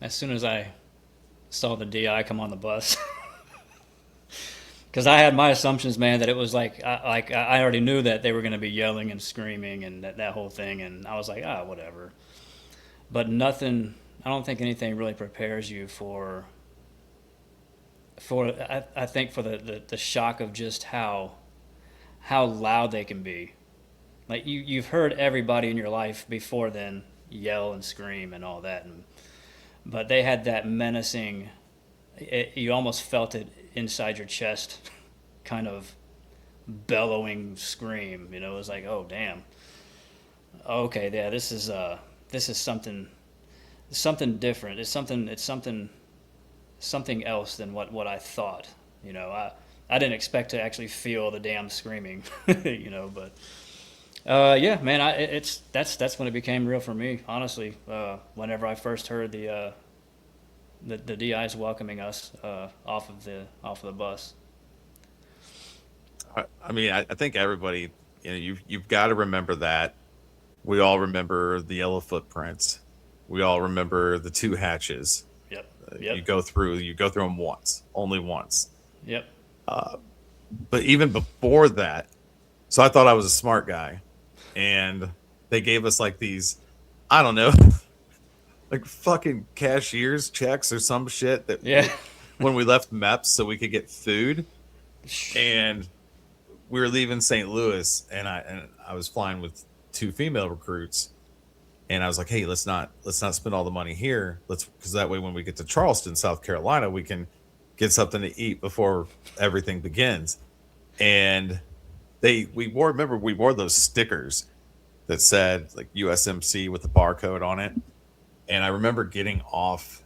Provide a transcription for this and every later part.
as soon as I saw the DI come on the bus, because I had my assumptions, man, that it was I already knew that they were going to be yelling and screaming and that whole thing, and I was like, ah, whatever. But nothing. I don't think anything really prepares you for I think for the shock of just how loud they can be. Like you've heard everybody in your life before then yell and scream and all that, but they had that menacing. You almost felt it inside your chest, kind of bellowing scream. You know, it was like, oh damn, okay, yeah, this is something different. It's something else than what I thought. You know, I didn't expect to actually feel the damn screaming. But yeah, man, that's when it became real for me. Honestly, whenever I first heard the DIs welcoming us off of the bus. I mean, I think everybody, you've got to remember that. We all remember the yellow footprints. We all remember the two hatches. Yep, You yep, go through them once, only once. yep. But even before that, so I thought I was a smart guy, and they gave us like these, I don't know, like fucking cashier's checks or some shit that Yeah. when we left MEPS so we could get food, and we were leaving St. Louis, and I was flying with two female recruits, and I was like, hey, let's not spend all the money here. Let's because that way when we get to Charleston, South Carolina, we can get something to eat before everything begins. And we wore those stickers that said like USMC with the barcode on it. And I remember getting off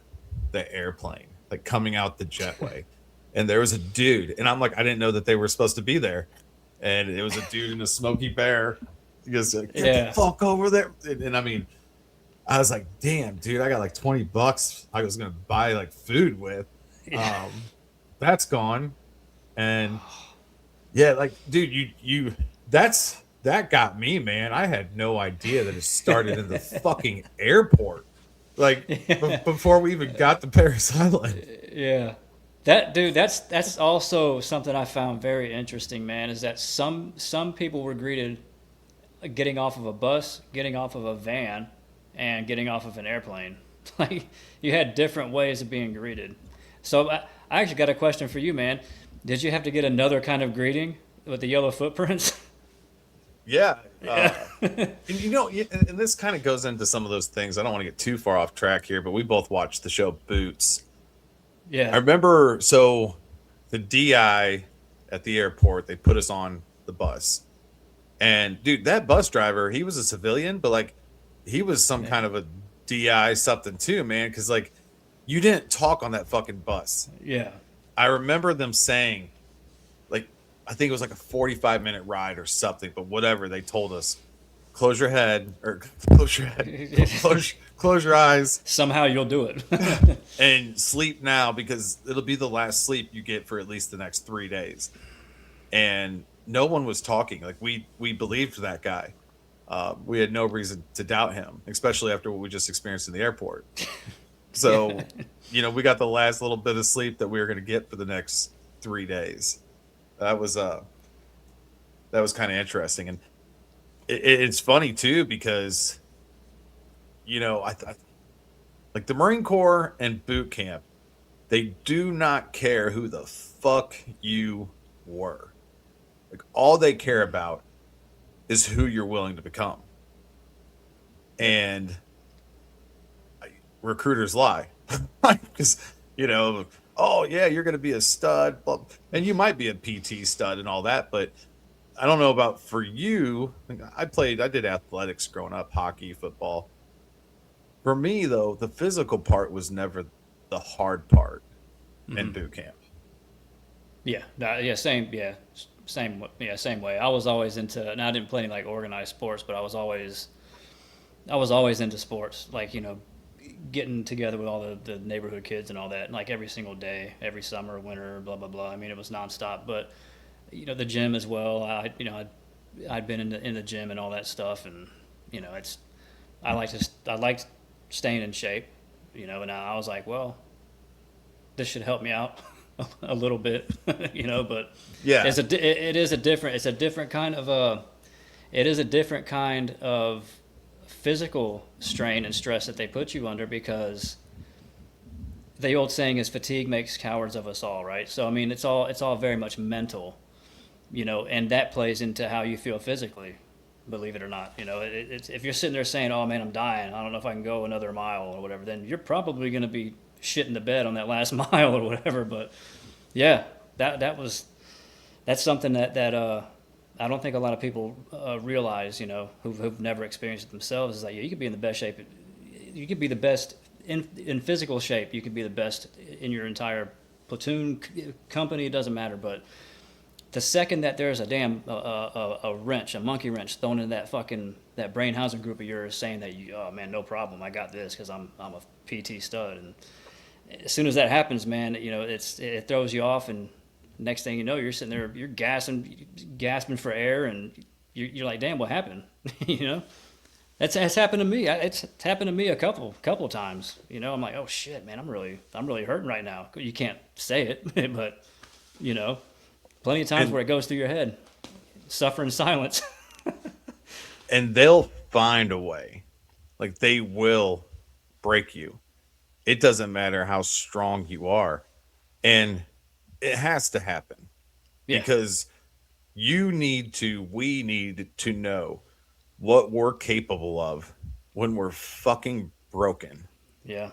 the airplane, like coming out the jetway, and there was a dude, and I'm like, I didn't know that they were supposed to be there, and it was a dude in a Smoky Bear. He goes, "Get the Yeah. fuck over there!" And I mean, I was like, "Damn, dude, I got like $20. I was gonna buy like food with. Yeah. Um, that's gone." And yeah, like, dude, that got me, man. I had no idea that it started in the fucking airport. Like before we even got to Paris Island. Yeah. That dude, that's also something I found very interesting, man, is that some people were greeted getting off of a bus, getting off of a van, and getting off of an airplane. Like you had different ways of being greeted. So I actually got a question for you, man. Did you have to get another kind of greeting with the yellow footprints? Yeah. Yeah. And and this kind of goes into some of those things. I don't want to get too far off track here, but we both watched the show Boots. I Yeah. remember the DI at the airport, they put us on the bus. And dude, that bus driver, he was a civilian, but like he was some Yeah. kind of a DI something too, man. Cause like you didn't talk on that fucking bus. Yeah. I remember them saying, like, I think it was like a 45-minute ride or something, but whatever they told us, close your head or close your head, close your eyes Somehow you'll do it. and sleep now because it'll be the last sleep you get for at least the next 3 days. And no one was talking. Like we believed that guy. We had no reason to doubt him, especially after what we just experienced in the airport. Yeah. So, we got the last little bit of sleep that we were going to get for the next 3 days. That was that was kind of interesting, and it's funny too because like the Marine Corps and boot camp, they do not care who the fuck you were. Like all they care about is who you're willing to become. Yep. And recruiters lie because you know oh yeah you're going to be a stud and you might be a PT stud and all that, but I don't know about for you. Like, I did athletics growing up, hockey, football. For me though, the physical part was never the hard part in Hmm. boot camp. Yeah. Yeah. Same. Yeah. Same. Yeah. Same way. I was always into. And I didn't play any like organized sports, but I was always into sports. Like getting together with all the neighborhood kids and all that, like every single day, every summer, winter, blah blah blah. I mean, it was nonstop. But the gym as well. I'd been in the gym and all that stuff, and it's I like staying in shape. And I was like, well, this should help me out a little bit, but Yeah. it's a different kind of it is a different kind of physical strain and stress that they put you under, because the old saying is fatigue makes cowards of us all, right? So I mean, it's all very much mental, and that plays into how you feel physically. Believe it or not, it's if you're sitting there saying, "Oh man, I'm dying. I don't know if I can go another mile or whatever," then you're probably going to be shitting the bed on that last mile or whatever. But yeah, that's something that I don't think a lot of people realize, who've never experienced it themselves, is that you could be in the best shape, you could be the best in physical shape, you could be the best in your entire platoon company, it doesn't matter, but the second that there's a damn wrench, a monkey wrench thrown in that brain housing group of yours, saying that oh man, no problem, I got this because I'm a PT stud, and as soon as that happens, man, it throws you off, and next thing you know, you're sitting there, you're gasping for air, and you're like, damn, what happened? you know, that's happened to me. It's happened to me a couple times. I'm like, oh shit, man, I'm really hurting right now. You can't say it, but you know, plenty of times And where it goes through your head, suffer in silence. and they'll find a way. Like they will break you. It doesn't matter how strong you are. And it has to happen yeah, because we need to know what we're capable of when we're fucking broken. yeah,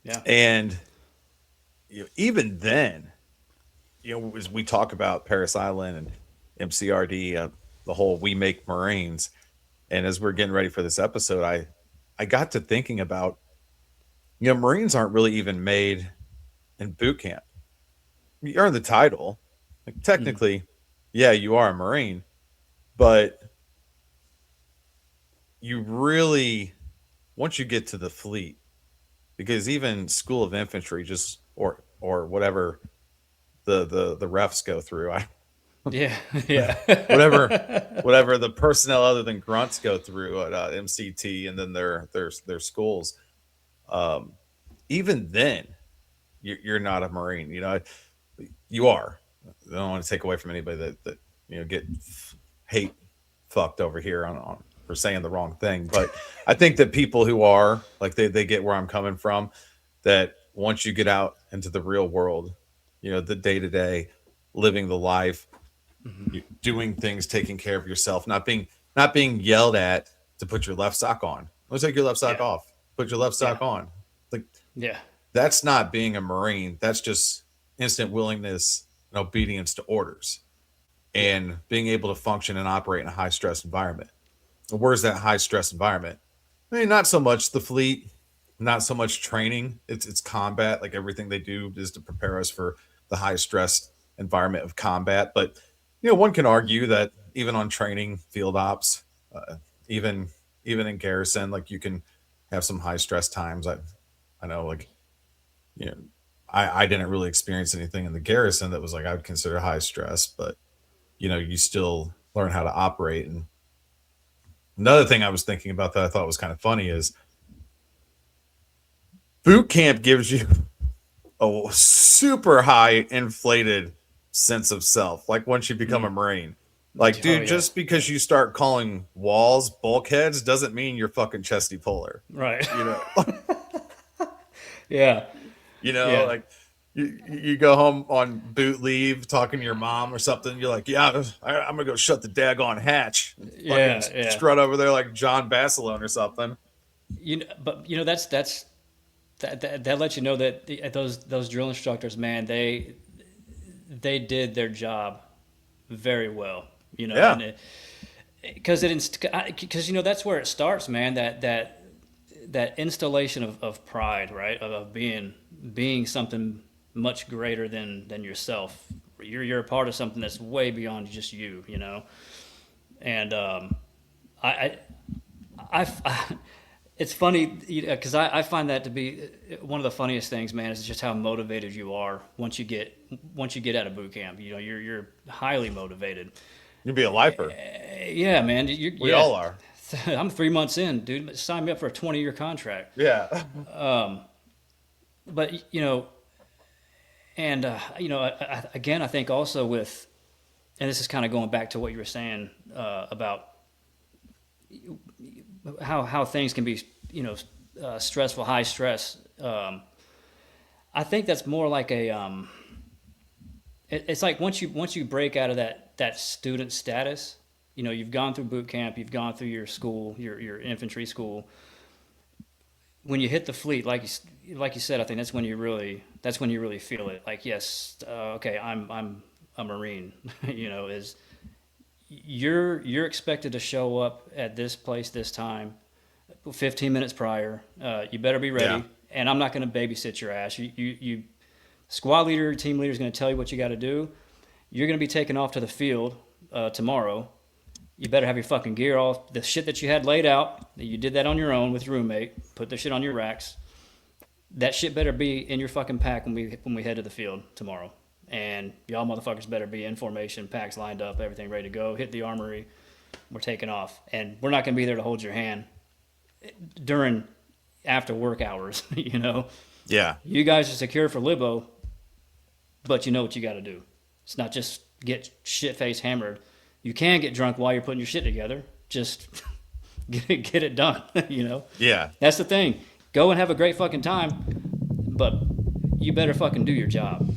yeah. And even then, as we talk about Paris Island and MCRD, the whole We Make Marines, and as we're getting ready for this episode, I got to thinking about, Marines aren't really even made in boot camp. You earn the title, like Mm. technically, yeah, you are a Marine, but you really, once you get to the fleet, because even School of Infantry, just or whatever the refs go through, I Yeah, yeah, whatever whatever the personnel other than grunts go through at MCT, and then their schools. Um, Even then, you're not a Marine. You are. I don't want to take away from anybody that get hate fucked over here on for saying the wrong thing, but I think that people who are like they get where I'm coming from. That once you get out into the real world, the day to day, living the life, doing things, taking care of yourself, not being yelled at to put your left sock on. Let's take your left sock yeah, off. Put your left yeah, sock on. Like yeah, that's not being a Marine. That's just instant willingness and obedience to orders yeah, and being able to function and operate in a high stress environment. Where's that high stress environment? I mean, not so much the fleet, not so much training. It's combat. Like everything they do is to prepare us for the high stress environment of combat. But one can argue that even on training, field ops, even even in garrison, like you can have some high stress times. I know, like you know, I didn't really experience anything in the garrison that was like I would consider high stress, but you still learn how to operate. And another thing I was thinking about that I thought was kind of funny is boot camp gives you a super high inflated sense of self. Like once you become a mm. Marine, like Oh dude, yeah, just because you start calling walls bulkheads doesn't mean you're fucking chesty puller. right. You know, Yeah, yeah, like you go home on boot leave talking to your mom or something. You're like, yeah, I'm gonna go shut the daggone hatch. Fucking yeah, yeah. strut over there like John Basilone or something. But that lets you know that those drill instructors, man, they did their job very well. Yeah, And because that's where it starts, man. That installation of pride, right? Of being something much greater than yourself. You're a part of something that's way beyond just you. And I, I it's funny because I find that to be one of the funniest things, man. Is just how motivated you are once you get out of boot camp. You're highly motivated. you'd be a lifer. Yeah, man. We Yeah. all are. I'm 3 months in, dude. Sign me up for a 20-year contract. Yeah. but and again, I think also with, and this is kind of going back to what you were saying about how things can be, stressful, high stress. I think that's more like it's like once you break out of that student status, you've gone through boot camp, you've gone through your school, your infantry school. When you hit the fleet, like you said, I think that's when you really feel it. Like, yes, okay, I'm a Marine. Is you're expected to show up at this place this time, 15 minutes prior. You better be ready, Yeah. and I'm not going to babysit your ass. You squad leader, team leader is going to tell you what you got to do. You're going to be taken off to the field tomorrow. You better have your fucking gear off. The shit that you had laid out, you did that on your own with your roommate. Put the shit on your racks. That shit better be in your fucking pack when we head to the field tomorrow. And y'all motherfuckers better be in formation, packs lined up, everything ready to go. Hit the armory. We're taking off, and we're not going to be there to hold your hand during after work hours. Yeah. You guys are secure for Libo, but you know what you got to do. It's not just get shit face hammered. You can get drunk while you're putting your shit together. Just get it done. Yeah. That's the thing. Go and have a great fucking time, but you better fucking do your job.